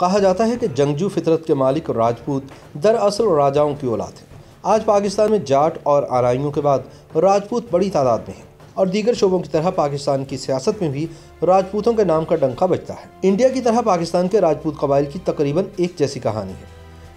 कहा जाता है कि जंगजू फितरत के मालिक राजपूत दरअसल राजाओं की औलाद हैं। आज पाकिस्तान में जाट और आरइयों के बाद राजपूत बड़ी तादाद में हैं और दीगर शोबों की तरह पाकिस्तान की सियासत में भी राजपूतों के नाम का डंका बजता है। इंडिया की तरह पाकिस्तान के राजपूत कबाइल की तकरीबन एक जैसी कहानी है,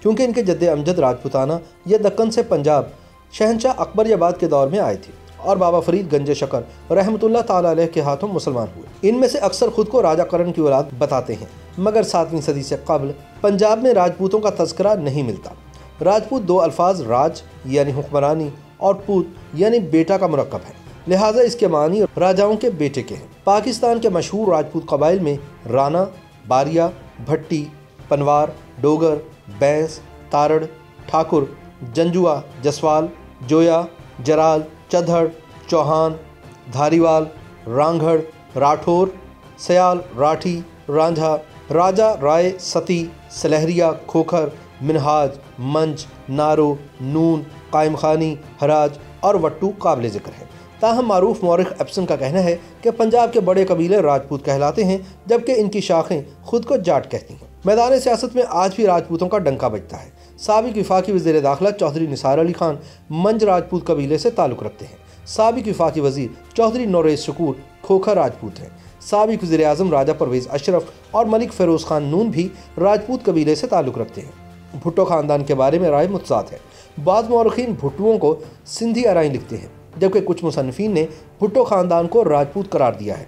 क्योंकि इनके जद्दे अमजद राजपूताना या दक्कन से पंजाब शहनशाह अकबर याबाद के दौर में आए थे और बाबा फरीद गंजे शकर रहमतुल्लाह ताला अलैह के हाथों मुसलमान हुए। इनमें से अक्सर खुद को राजा करण की औलाद बताते हैं, मगर 7वीं सदी से कबल पंजाब में राजपूतों का तस्करा नहीं मिलता। राजपूत दो अल्फाज राज यानी हुक्मरानी और पूत यानी बेटा का मुरक्कब है, लिहाजा इसके मानी राजाओं के बेटे के हैं। पाकिस्तान के मशहूर राजपूत कबाइल में राना, बारिया, भट्टी, पनवार, डोगर, बैंस, तारड़, ठाकुर, जंजुआ, जसवाल, जोया, जराल, चधड़, चौहान, धारीवाल, रांघड़, राठौर, सयाल, राठी, रांझा, राजा, राय, सती, सलहरिया, खोखर, मिनहाज, मंच, नारो, नून, कायम खानी, हराज और वट्टू काबिल जिक्र है। ताहम मारूफ मौरिख एप्सन का कहना है कि पंजाब के बड़े कबीले राजपूत कहलाते हैं, जबकि इनकी शाखें खुद को जाट कहती हैं। मैदान सियासत में आज भी राजपूतों का डंका बजता है। साबिक वफाकी वज़ीर दाखिला चौधरी निसार अली खान मंज राजपूत कबीले से ताल्लुक़ रखते हैं। साबिक वफाकी वज़ीर चौधरी नौरेज़ शकूर खोखर राजपूत हैं। साबिक वज़ीर आज़म राजा परवेज़ अशरफ और मलिक फ़िरोज़ खान नून भी राजपूत कबीले से ताल्लुक़ रखते हैं। भुट्टो ख़ानदान के बारे में राय मुतज़ाद है। बाज़ मौरख़ीन भुट्टुओं को सिंधी अराई लिखते हैं, जबकि कुछ मुसन्निफ़ीन ने भुट्टो ख़ानदान को राजपूत करार दिया है।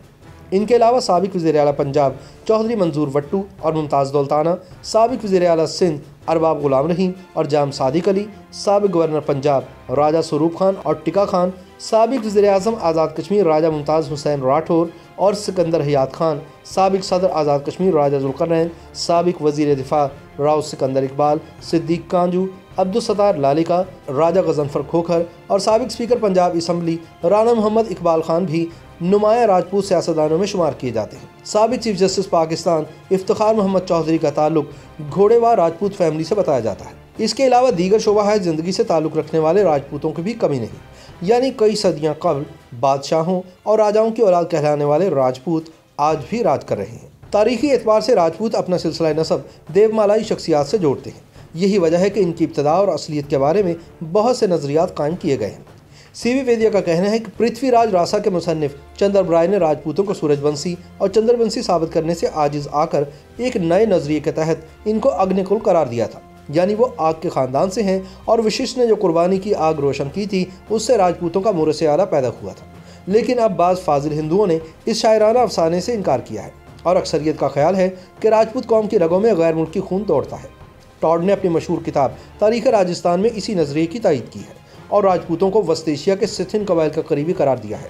इनके अलावा साबिक वज़ीर आला पंजाब चौधरी मंजूर वट्टू और मुमताज़ दौलताना, साबिक वज़ीर आला सिंध अरबाब ग़ुलाम रहीम और जाम सादिक अली, साबिक गवर्नर पंजाब राजा स्वरूप खान और टिका खान, साबिक वज़ीर आज़म आज़ाद कश्मीर राजा मुमताज़ हुसैन राठौर और सिकंदर हयात खान, साबिक सदर आज़ाद कश्मीर राजा ज़ुल्क़रनैन, साबिक वज़ीर दिफ़ा राव सिकंदर इकबाल, सिद्दीक़ कांजू, अब्दुलसत्तार लालिका, राजा गज़नफ़र खोखर और साबिक स्पीकर पंजाब असम्बली राना मोहम्मद इकबाल खान भी नुमाया राजपूत सियासतदानों में शुमार किए जाते हैं। साबिक चीफ जस्टिस पाकिस्तान इफ्तिखार मोहम्मद चौधरी का ताल्लुक घोड़ेवार राजपूत फैमिली से बताया जाता है। इसके अलावा दीगर शोबा ज़िंदगी से ताल्लुक़ रखने वाले राजपूतों की भी कमी नहीं, यानी कई सदियाँ कबल बादशाहों और राजाओं की औलाद कहलाने वाले राजपूत आज भी राज कर रहे हैं। तारीखी एतबार से राजपूत अपना सिलसिला नसब देवमालाई शख्सियात से जोड़ते हैं। यही वजह है कि इनकी इब्तदा और असलियत के बारे में बहुत से नज़रियात कायम किए गए हैं। सीवी वेदिया का कहना है कि पृथ्वीराज रासा के मुसन्निफ चंद्रब्राय ने राजपूतों को सूरजवंशी और चंद्रवंशी साबित करने से आजिज आकर एक नए नजरिए के तहत इनको अग्निकुल करार दिया था, यानी वो आग के ख़ानदान से हैं और वशिष्ठ ने जो कुर्बानी की आग रोशन की थी उससे राजपूतों का मुरस आला पैदा हुआ था। लेकिन अब बाज़ फाजिल हिंदुओं ने इस शायराना अफसाने से इनकार किया है और अक्सरियत का ख्याल है कि राजपूत कौम की रगों में गैर मुल्की खून दौड़ता है। टॉड ने अपनी मशहूर किताब तारीख़ राजस्थान में इसी नज़रिए की तायीद की है और राजपूतों को वस्त एशिया के सिथिन कबाइल का करीबी करार दिया है।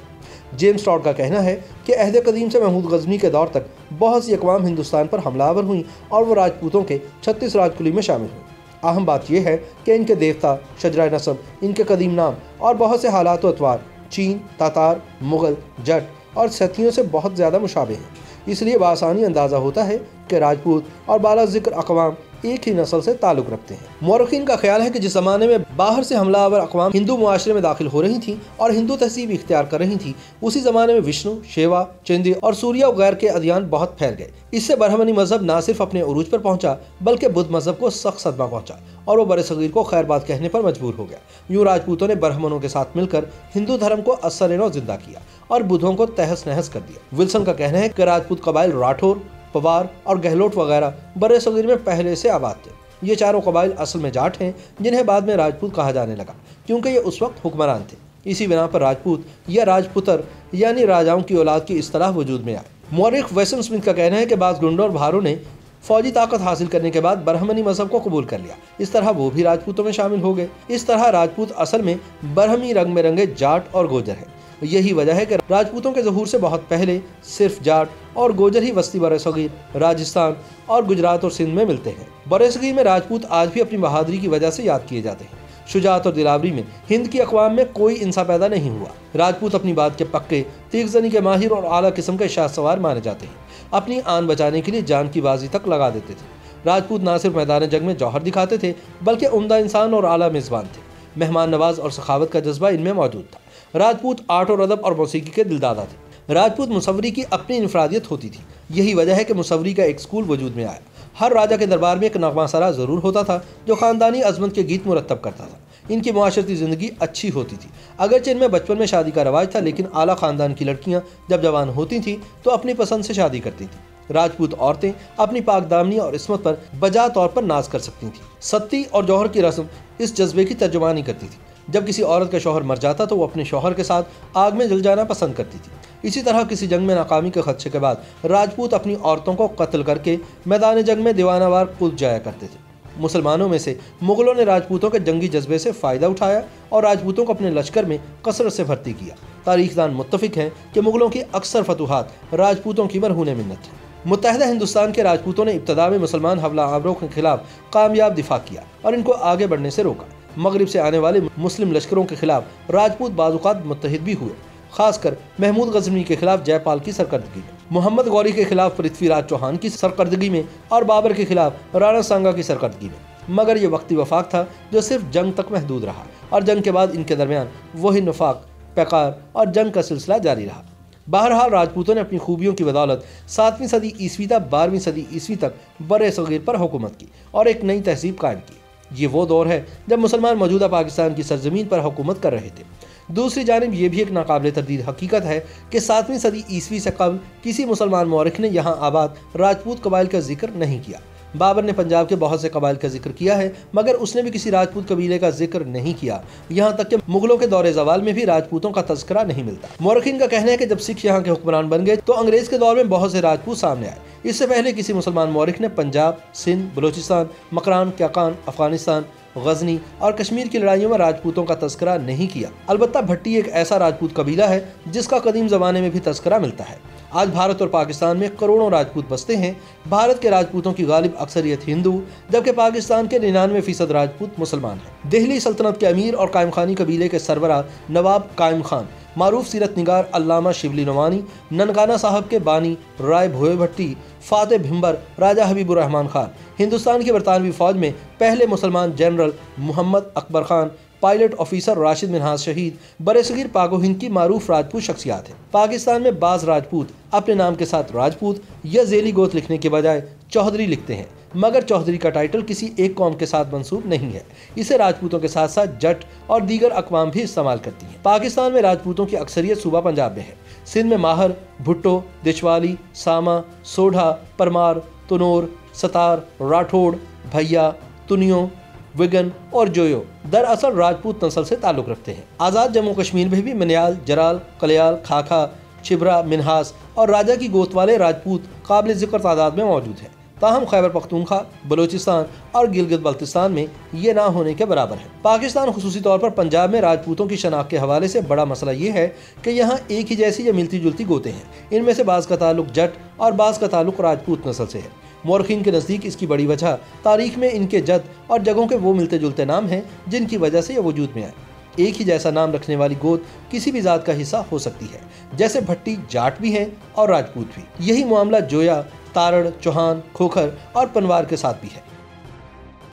जेम्स टॉड का कहना है कि अहद कदीम से महमूद गज़नी के दौर तक बहुत सी अक़वाम हिंदुस्तान पर हमलावर हुई और वो राजपूतों के 36 राजकुली में शामिल हुई। अहम बात यह है कि इनके देवता, शजरा नसब, इनके कदीम नाम और बहुत से हालात व अतवार चीन, तातार, मुग़ल, जट और सतियों से बहुत ज़्यादा मुशाबे हैं। इसलिए बासानी अंदाज़ा होता है कि राजपूत और बाला ज़िक्र अक़वाम एक ही नस्ल से ताल्लुक़ रखते हैं। मौरख़ीन का ख्याल है कि जिस ज़माने में बाहर से हमलावर अक़वाम हिंदू मुआशरे में दाखिल हो रही थीं और हिंदू तहज़ीब इख्तियार कर रही थीं, उसी ज़माने में विष्णु, शेवा, चिंदी और सूर्या वगैरह के अदियान बहुत फैल गए। इससे ब्राह्मणी मज़हब ना सिर्फ अपने उरूज पर पहुँचा बल्कि बुद्ध मज़हब को सख्त सदमा पहुँचा और वो बरसगीर को खैरबाद कहने पर मजबूर हो गया। यूँ राजपूतों ने ब्राह्मणों के साथ मिलकर हिंदू धर्म को असर-ए-नौ जिंदा किया और बुद्धों को तहस नहस कर दिया। विल्सन का कहना है कि राजपूत कबाइल राठौर, पवार और गहलोत वगैरह बरसगीर में पहले से आबाद थे। ये चारों कबाइल असल में जाट हैं, जिन्हें बाद में राजपूत कहा जाने लगा, क्योंकि ये उस वक्त हुक्मरान थे। इसी बिना पर राजपूत या राजपुतर यानी राजाओं की औलाद की इस्तिलाह वजूद में आई। मौरिख वेसन स्मिथ का कहना है कि बाज़ गुंडों और भारों ने फौजी ताकत हासिल करने के बाद ब्राह्मणी मज़हब को कबूल कर लिया। इस तरह वो भी राजपूतों में शामिल हो गए। इस तरह राजपूत असल में ब्राह्मी रंग में रंगे जाट और गोजर हैं। यही वजह है कि राजपूतों के ज़हूर से बहुत पहले सिर्फ जाट और गोजर ही वस्ती बरसगीर, राजस्थान और गुजरात और सिंध में मिलते हैं। बरसगीर में राजपूत आज भी अपनी बहादुरी की वजह से याद किए जाते हैं। शुजाअत और दिलावरी में हिंद की अक़वाम में कोई इंसा पैदा नहीं हुआ। राजपूत अपनी बात के पक्के, तीगजनी के माहिर और आला किस्म के शाह सवार माने जाते हैं। अपनी आन बचाने के लिए जान की बाजी तक लगा देते थे। राजपूत न सिर्फ मैदान जंग में जौहर दिखाते थे बल्कि उम्दा इंसान और आला मेज़बान थे। मेहमान नवाज और सखावत का जज्बा इनमें मौजूद था। राजपूत आर्ट और अदब और मौसीकी के दिलदादा थे। राजपूत मुसव्वरी की अपनी इनफरादियत होती थी। यही वजह है कि मुसव्वरी का एक स्कूल वजूद में आया हर राजा के दरबार में एक नगमासारा जरूर होता था जो खानदानी अजमत के गीत मुरत्तब करता था। इनकी मुआशरती ज़िंदगी अच्छी होती थी। अगरचे इनमें बचपन में शादी का रवाज था, लेकिन आला खानदान की लड़कियां जब जवान होती थीं तो अपनी पसंद से शादी करती थीं। राजपूत औरतें अपनी पाक दामनी और इस्मत पर बजा तौर पर नाज कर सकती थीं। सत्ती और जौहर की रस्म इस जज्बे की तर्जुमानी करती थी। जब किसी औरत का शौहर मर जाता तो वो अपने शौहर के साथ आग में जल जाना पसंद करती थी। इसी तरह किसी जंग में नाकामी के खदशे के बाद राजपूत अपनी औरतों को कत्ल करके मैदान जंग में दीवानावार कूद जाया करते थे। मुसलमानों में से मुगलों ने राजपूतों के जंगी जज्बे से फ़ायदा उठाया और राजपूतों को अपने लश्कर में कसरत से भर्ती किया। तारीखदान मुत्तफिक हैं कि मुगलों की अक्सर फतूहात राजपूतों की मरहून मिन्नत है। मुत्तहदा हिंदुस्तान के राजपूतों ने इब्तदा में मुसलमान हमला आवरों के खिलाफ कामयाब दिफा किया और इनको आगे बढ़ने से रोका। मगरिब से आने वाले मुस्लिम लश्करों के खिलाफ राजपूत बाज़-औक़ात मुत्तहिद भी हुए, खासकर महमूद गजनवी के खिलाफ जयपाल की सरकर्दगी में, मोहम्मद गौरी के खिलाफ पृथ्वीराज चौहान की सरकर्दगी में और बाबर के खिलाफ राणा सांगा की सरकर्दगी में। मगर ये वक्ती वफाक था जो सिर्फ जंग तक महदूद रहा और जंग के बाद इनके दरमियान वही नफाक, पैकार और जंग का सिलसिला जारी रहा। बहरहाल राजपूतों ने अपनी खूबियों की बदौलत 7वीं सदी ईस्वी तक 12वीं सदी ईस्वी तक बड़े सगीर पर हुकूमत की और एक नई तहजीब कायम की। ये वो दौर है जब मुसलमान मौजूदा पाकिस्तान की सरजमीन पर हुकूमत कर रहे थे। दूसरी जानिब ये भी एक नाकाबिल तरदीद हकीकत है कि 7वीं सदी ईस्वी से कबल किसी मुसलमान मौरख ने यहाँ आबाद राजपूत कबाइल का जिक्र नहीं किया। बाबर ने पंजाब के बहुत से कबाइल का जिक्र किया है, मगर उसने भी किसी राजपूत कबीले का जिक्र नहीं किया। यहाँ तक कि मुगलों के दौरे ज़वाल में भी राजपूतों का तज़किरा नहीं मिलता। मौरखीन का कहना है कि जब सिख यहाँ के हुक्मरान बन गए तो अंग्रेज के दौर में बहुत से राजपूत सामने आए। इससे पहले किसी मुसलमान मौरख ने पंजाब, सिंध, बलोचिस्तान, मकरान, क्याकान, अफगानिस्तान, गजनी और कश्मीर की लड़ाइयों में राजपूतों का तज़किरा नहीं किया। अलबत्ता भट्टी एक ऐसा राजपूत कबीला है जिसका कदीम ज़माने में भी तज़किरा मिलता है। आज भारत और पाकिस्तान में करोड़ों राजपूत बसते हैं। भारत के राजपूतों की गालिब अक्सरियत हिंदू, जबकि पाकिस्तान के 99% राजपूत मुसलमान हैं। दिल्ली सल्तनत के अमीर और कायम खानी कबीले के सरबराह नवाब कायम खान, मारूफ सीरत निगार अल्लामा शिबली नवानी, ननकाना साहब के बानी राय भोए भट्टी, फाते भिम्बर, राजा हबीबुर रहमान खान, हिंदुस्तान की बरतानवी फौज में पहले मुसलमान general Mohammad Akbar Khan, pilot officer Rashid Minhaj शहीद बरसगीर पाको हिंद की मारूफ राजपूत शख्सियात हैं। पाकिस्तान में बाज़ राजपूत अपने नाम के साथ राजपूत या ज़ेली गोत लिखने के बजाय चौधरी लिखते हैं, मगर चौधरी का टाइटल किसी एक कौम के साथ मंसूब नहीं है। इसे राजपूतों के साथ साथ जट और दीगर अकवाम भी इस्तेमाल करती हैं। पाकिस्तान में राजपूतों की अक्सरियत सूबा पंजाब में है। सिंध में माहर, भुट्टो, दिशवाली, सामा, सोढ़ा, परमार, तुनोर, सतार, राठौड़, भैया, तुनियो, विगन और जोयो दरअसल राजपूत नस्ल से ताल्लुक़ रखते हैं। आज़ाद जम्मू कश्मीर में भी मनियाल, जराल, कलयाल, खाखा, छिबरा, मिन्हास और राजा की गोत वाले राजपूत काबिल ज़िक्र तादाद में मौजूद हैं। ताहम खैबर पख्तूनख्वा, बलोचिस्तान और गिलगित बल्तिस्तान में ये ना होने के बराबर है। पाकिस्तान खुसूसी तौर पर पंजाब में राजपूतों की शनाख्त के हवाले से बड़ा मसला ये है कि यहाँ एक ही जैसी या मिलती जुलती गोतें हैं। इनमें से बाज़ का ताल्लुक जट और बाज़ का ताल्लुक राजपूत नस्ल से है। मौरखीन के नज़दीक इसकी बड़ी वजह तारीख में इनके जद और जगहों के वो मिलते जुलते नाम हैं जिनकी वजह से ये वजूद में आए। एक ही जैसा नाम रखने वाली गोत किसी भी जात का हिस्सा हो सकती है, जैसे भट्टी जाट भी हैं और राजपूत भी। यही मामला जोया, तारड़, चौहान, खोखर और पनवार के साथ भी है।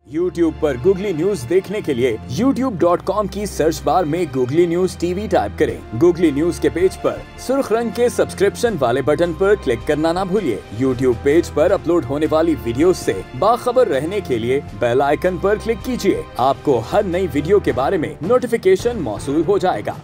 YouTube पर गूगली न्यूज देखने के लिए youtube.com की सर्च बार में गूगली न्यूज टीवी टाइप करें। गूगली न्यूज के पेज पर सुर्ख रंग के सब्सक्रिप्शन वाले बटन पर क्लिक करना ना भूलिए। YouTube पेज पर अपलोड होने वाली वीडियोस से बाखबर रहने के लिए बेल आइकन पर क्लिक कीजिए। आपको हर नई वीडियो के बारे में नोटिफिकेशन मौसूल हो जाएगा।